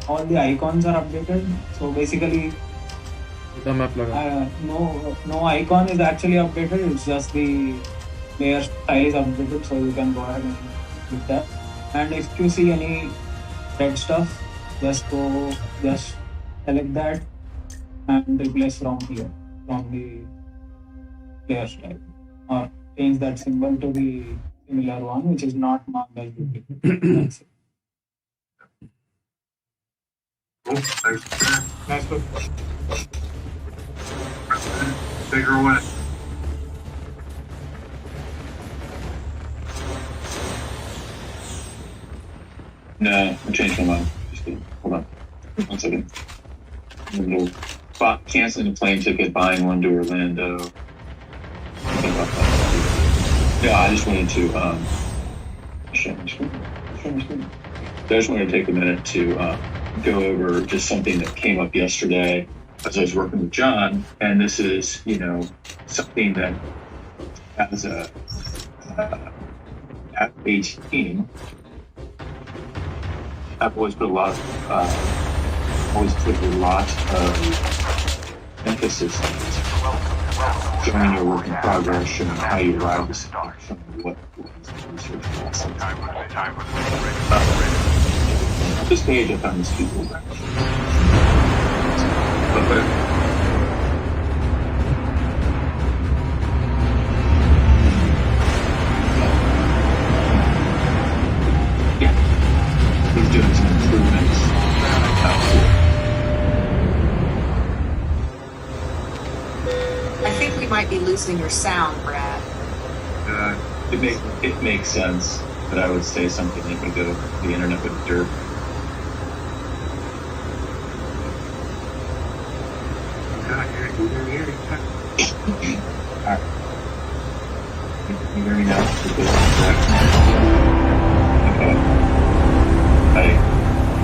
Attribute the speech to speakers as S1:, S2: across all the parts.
S1: all the icons are updated. So basically,
S2: the map laga.
S1: no icon is actually updated. It's just the player style is updated. So you can go ahead and click that. And if you see any red stuff, just select that and replace from here, from the player style, or change that symbol to the similar one which is not marked as duplicate. That's it.
S3: Cool. Thanks for sharing.
S1: Nice book.
S3: Take her away.
S4: No, I changed my mind. Just kidding. Hold on. 1 second. Little canceling a plane ticket, buying one to Orlando. Think about that. Yeah, I just wanted to share my screen. I just wanted to take a minute to go over just something that came up yesterday as I was working with John, and this is, something that as a team, I've always put a lot of emphasis on showing your work in progress, showing how you arrived at something, showing what was the research process. At this page, I found this cute little graphic. He's doing some improvements.
S5: I think we might be losing your sound, Brad.
S4: It makes sense, but I would say something that would go the internet with dirt. Alright. Can you hear me now? Okay. I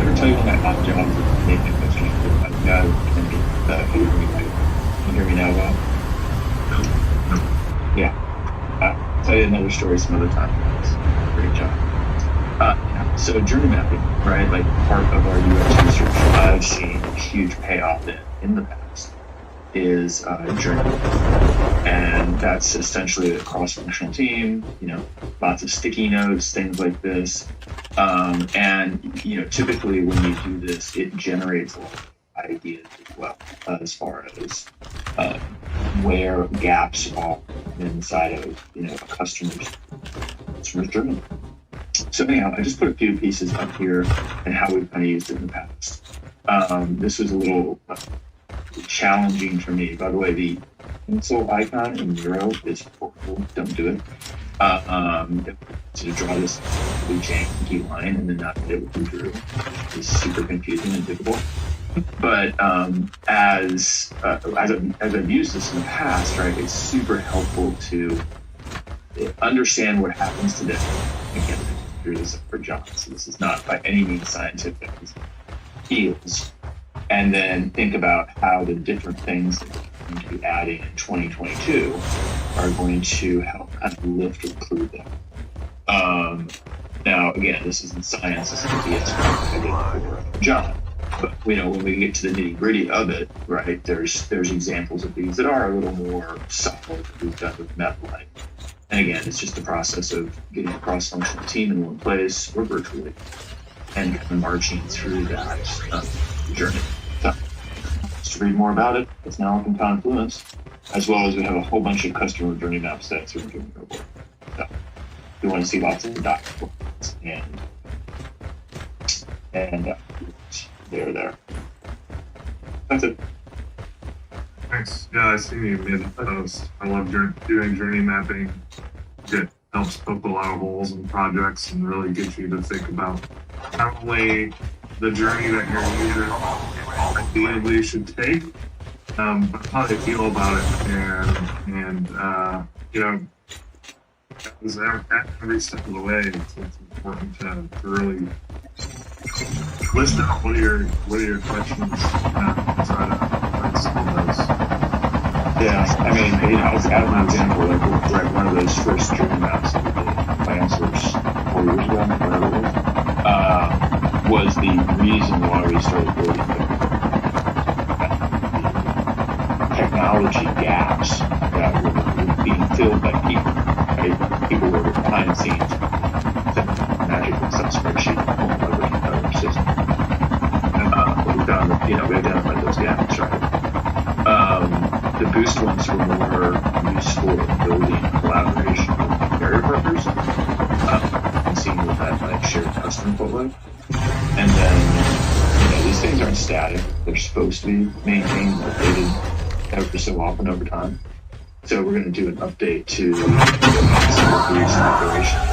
S4: ever tell you when I got jobs with making this change? I've got to can you hear me now, Bob?
S3: No.
S4: Yeah. I'll tell you another story some other time. Great job. So journey mapping, right? Like part of our UX research, I've seen a huge payoff in the past is journey. And that's essentially a cross-functional team, lots of sticky notes, things like this. And typically when you do this, it generates a lot of ideas as well, as far as where gaps are inside of a customer's journey. So anyhow, I just put a few pieces up here and how we've kind of used it in the past. This was a little challenging for me. By the way, the pencil icon in Miro is horrible. Don't do it. To draw this really janky line and then not be able to drew is super confusing and difficult. But as I've used this in the past, right, it's super helpful to understand what happens to them. Again, through this for John, so this is not by any means scientific. It's feels, and then think about how the different things that we're going to be adding in 2022 are going to help kind of lift or improve them. Now, again, this isn't science. This is for John. But when we get to the nitty gritty of it, right? There's examples of these that are a little more subtle that we've done with MetLife. And again, it's just the process of getting a cross-functional team in one place or virtually and kind of marching through that journey. So, to read more about it, it's now up in Confluence, as well as we have a whole bunch of customer journey maps that we're doing report. So, if you want to see lots of documents and they're there. That's it.
S3: Thanks. Yeah, I see you made the post. I love doing journey mapping. It helps poke a lot of holes in projects and really gets you to think about not only the journey that your user ideally should take, but how they feel about it, and at every step of the way, it's important to really list out what are your questions and try to answer those.
S4: Yeah, I mean, as an example, like one of those first journey maps that we did, my answers 4 years ago, whatever it was. was the reason why we started building technology gaps that were being filled by people. Right? People were behind the scenes, magic Excel spreadsheet, leveraging our system. But we found that, we identified those gaps, right? The boost ones were more useful in building collaboration with carrier partners, and seeing what that shared customer looked like. And then, these things aren't static. They're supposed to be maintained and updated every so often over time. So we're going to do an update to some of the recent operations.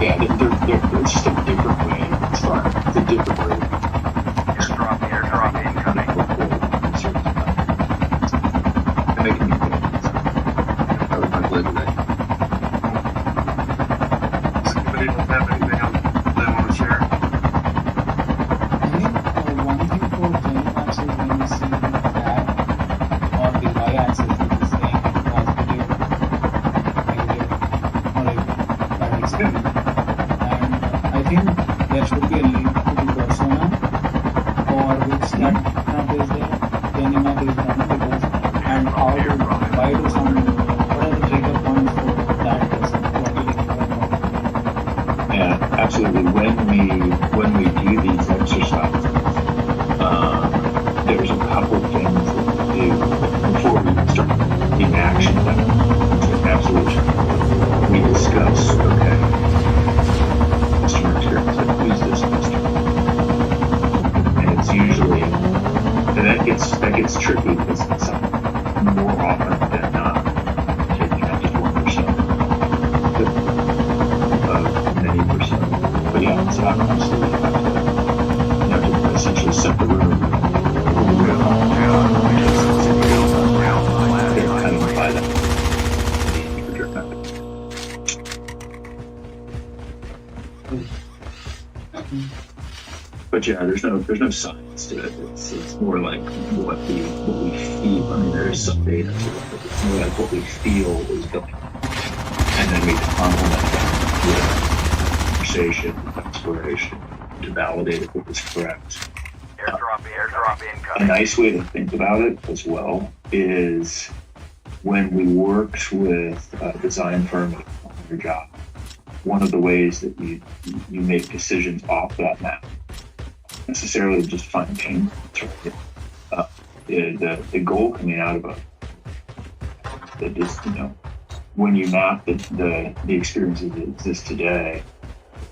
S4: Yeah, they're just a different way. It's fun. It's a different way. Airdrop incoming. And they can be good. That was my play today.
S3: Does anybody else have anything else they want to share?
S1: I think one thing for Jenny maps is when you see the flag or the y-axis, which is saying positive, negative, or like bad experience. And I think there should be a link to the persona for which that map is there, Jenny map is running because, and how to, why do some, what are the trigger points for that person, what do they trigger points?
S4: Yeah, absolutely. When we do these exercises, there's a couple things that we do before we start taking action. Absolutely. We discuss, okay, customer experience, like who's this customer? And it's usually, and that gets tricky because it's more often than not taking out just 1% of many percent. But yeah, it's absolutely you have to essentially set the room. Kind of apply that. But yeah, there's no science to it. It's more like what we feel. I mean, there is some data to it, but it's more like what we feel is going on, and then we complement that with conversation, exploration to validate if it was correct.
S6: Airdrop incoming.
S4: A nice way to think about it as well is when we worked with a design firm on your job. One of the ways that you make decisions off that map, necessarily just find pain points, right? The goal coming out of that is, when you map the experiences that exist today,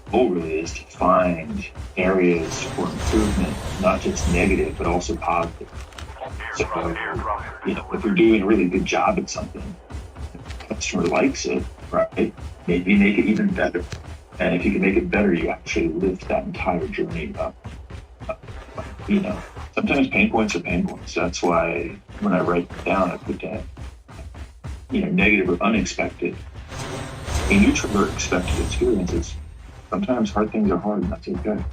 S4: the goal really is to find areas for improvement, not just negative, but also positive. So, if you're doing a really good job at something, the customer likes it, right? Maybe make it even better. And if you can make it better, you actually lift that entire journey up. Sometimes pain points are pain points. That's why when I write it down, I put down, negative or unexpected, a neutral or expected experiences. Sometimes hard things are hard, and that's okay.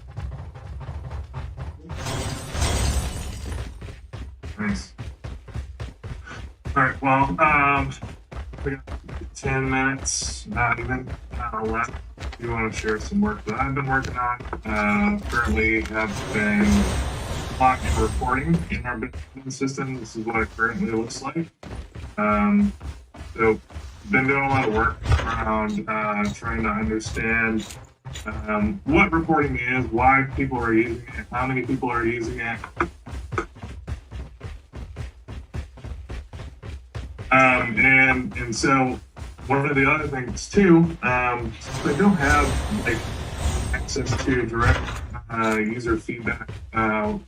S3: Nice. All right. Well, we got 10 minutes, not even left. If you want to share some work that I've been working on, currently have been locking reporting in our business system. This is what it currently looks like. So, been doing a lot of work around trying to understand what reporting is, why people are using it, how many people are using it. And so one of the other things too, they don't have access to direct user feedback or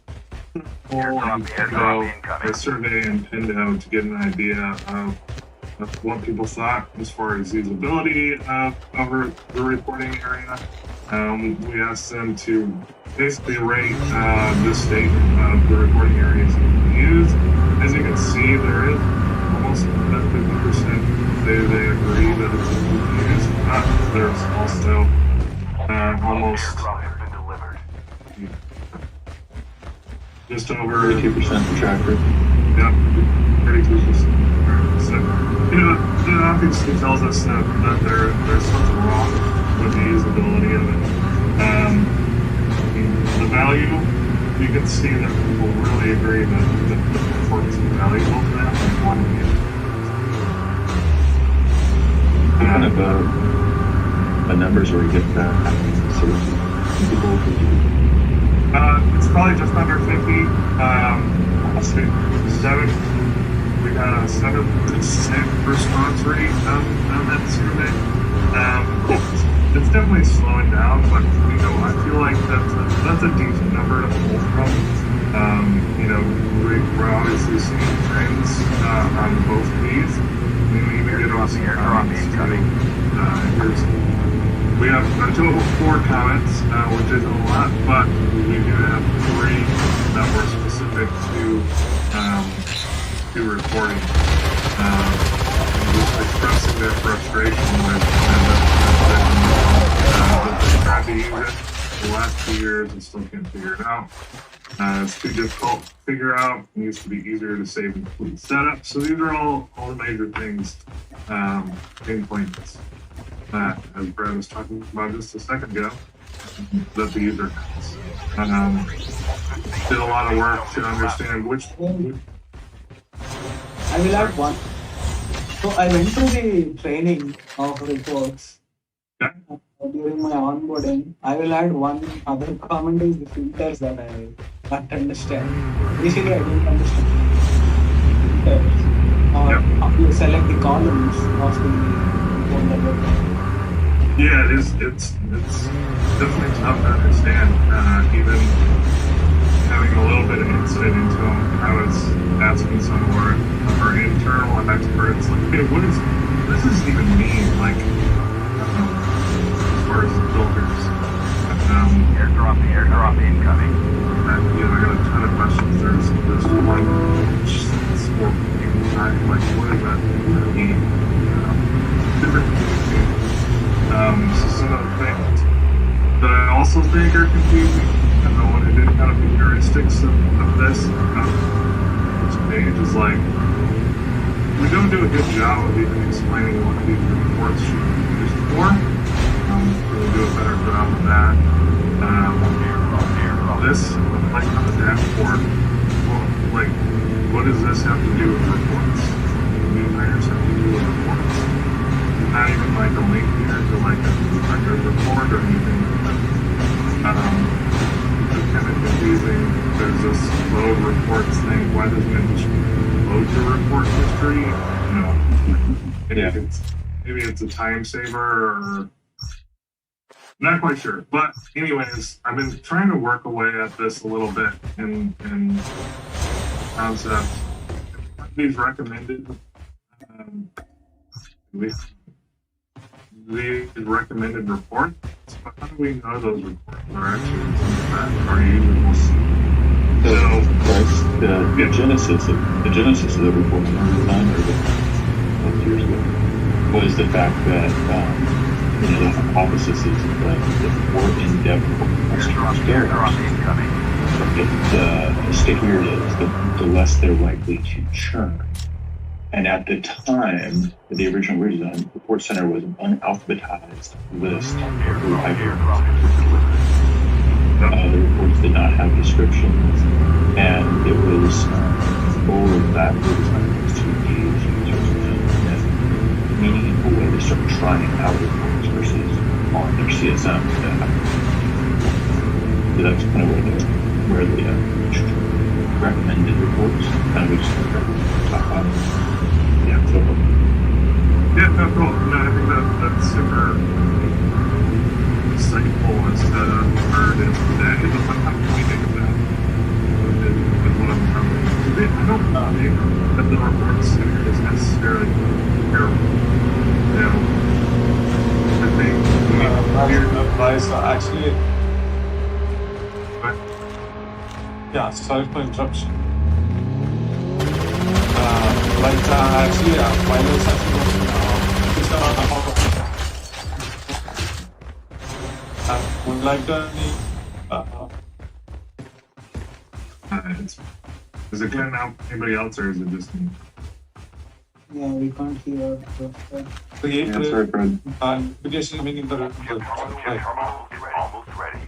S3: a survey in Pindo to get an idea of what people thought as far as usability of the reporting area. We asked them to basically rate the state of the reporting areas that we use. As you can see, there is almost 50% they agree that it's easy to use. There's also almost just over
S4: 32% for tracker.
S3: Yeah, 32%. So, it obviously tells us that there's something wrong with the usability of it. The value, you can see that people really agree that the performance is valuable to them and want to use it.
S4: Kind of the numbers where you get that people.
S3: It's probably just under 50. Let's see, we got a 7% response rate on that survey. It's definitely slowing down, but I feel like that's a decent number to pull from. We're obviously seeing trends on both of these. We even get on some comments too. We have a total of 4 comments, which isn't a lot, but we do have 3 that were specific to reporting. Just expressing their frustration with that they tried to use it for the last 2 years and still can't figure it out. It's too difficult to figure out. It needs to be easier to save and complete setup. So these are all the major things, pain points that, as Brad was talking about just a second ago, that the user has. Did a lot of work to understand which.
S1: I will add one. So I went through the training of reports during my onboarding. I will add one other comment is the filters that I can't understand. Initially, I didn't understand filters. How you select the columns of the report that you're doing.
S3: Yeah, it's definitely tough to understand. Even having a little bit of insight into them, I was asking some of our internal experts, like, hey, what does this even mean? Like, as far as filters.
S6: Airdrop incoming.
S3: I got a ton of questions. There's one sport time, like, what does that mean? Different things. So some of the things that I also think are confusing, and I want to do kind of the heuristics of this page is like, we don't do a good job of even explaining what these reports should be used for. We'll do a better job of that. This, like on the dashboard, what does this have to do with reports? New hires have to do with reports. Not even like a link here to like a report or anything. It's kind of confusing. There's this load reports thing. Why doesn't it just load your report history? Maybe it's a time saver or not quite sure. But anyways, I've been trying to work away at this a little bit in concept. These recommended these recommended reports, but how do we know those reports are actually that our users will see?
S4: The genesis of the report when we designed it years ago was the fact that the hypothesis is that the more in-depth the stickier it is, the less they're likely to churn. And at the time, the original redesign, Report Center was an unalphabetized list of the reports did not have descriptions, and it was goal of that redesign was to engage users in a meaningful way to start trying out reports versus on their CSM. So that's kind of where the recommended reports kind of just talk about. Yeah, so
S3: cool. No, I think that's super insightful as to where it is today. But how can we think of that? Is what I'm coming. I don't think that the report center is necessarily terrible. I think
S1: advice actually. Yeah, sorry for interruption. Actually, while I was actually would like to
S3: is it clear now? Anybody else, or is it just me?
S1: Yeah, we can't hear.
S2: The
S3: Yeah, sorry, Fred.
S2: application coming in the
S6: Terminal is almost ready.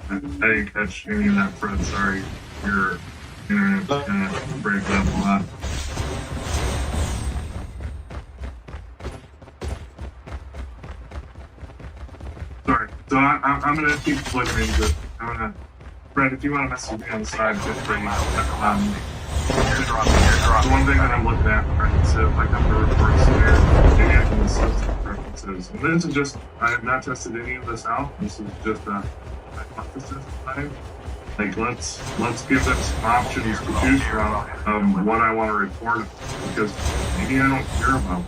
S3: I didn't catch any of that, Fred. Sorry. Your internet's kind of breaking up a lot. Sorry. So I'm going to keep looking into it. Fred, if you want to message me on the side, feel free. The one thing that I'm looking at, right, so if I come to reports here, maybe I can assist the preferences. And this is just, I have not tested any of this out. This is just a hypothesis time. Like, let's give them some options to choose from what I want to report, because maybe I don't care about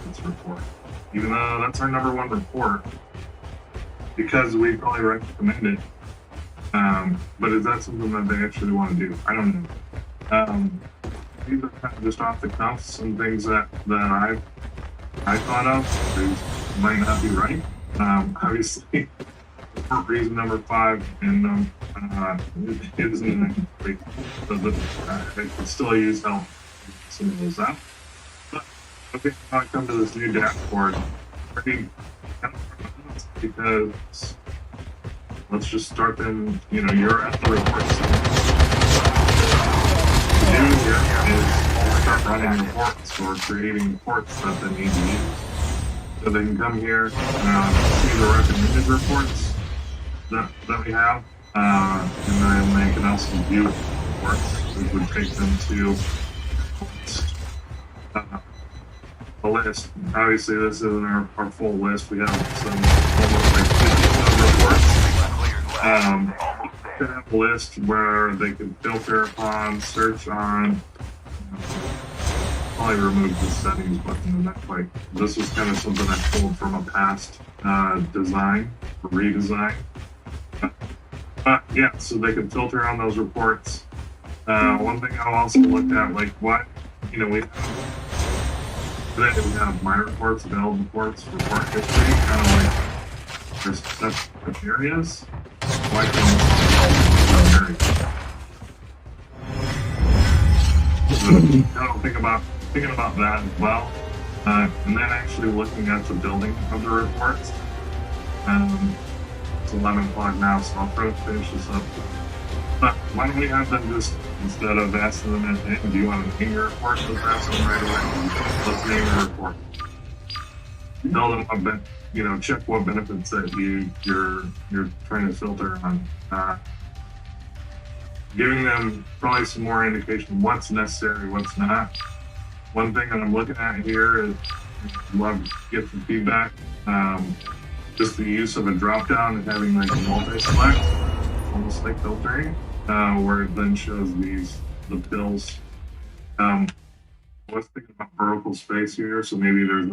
S3: this report, even though that's our number one report, because we probably recommend it. But is that something that they actually want to do? I don't know. These are kind of just off the cuff, some things that I thought of. These might not be right. Obviously, report reason number 5 and it isn't incomplete, but I could still use help some of those out. But okay, now I come to this new dashboard. Pretty because let's just start then. You know, you're at the reports. What we do here is start running reports or creating reports that they need to use. So they can come here, see the recommended reports that we have, and then they can also view reports, which would take them to a list. Obviously, this isn't our full list. We have some almost like 50 reports. They have a list where they can filter upon, search on. Probably remove the settings button in that way. This was kind of something I pulled from a past design, or redesign. Yeah, so they can filter on those reports. One thing I also looked at, like what, you know, we have my reports, available reports, report history, kind of like there's separate areas. Why can't we kind of thinking about that as well, and then actually looking at the building of the reports. It's 11 o'clock now, so I'll try to finish this up. But why don't we have them just, instead of asking them at the end, do you want to name your report? Let's ask them right away. Let's name the report. Tell them about, you know, check what benefits that you're trying to filter on. Giving them probably some more indication of what's necessary, what's not. One thing that I'm looking at here is, I'd love to get some feedback. Just the use of a drop down and having like a multi-select, almost like filtering, where it then shows the pills. I was thinking about vertical space here, so maybe there's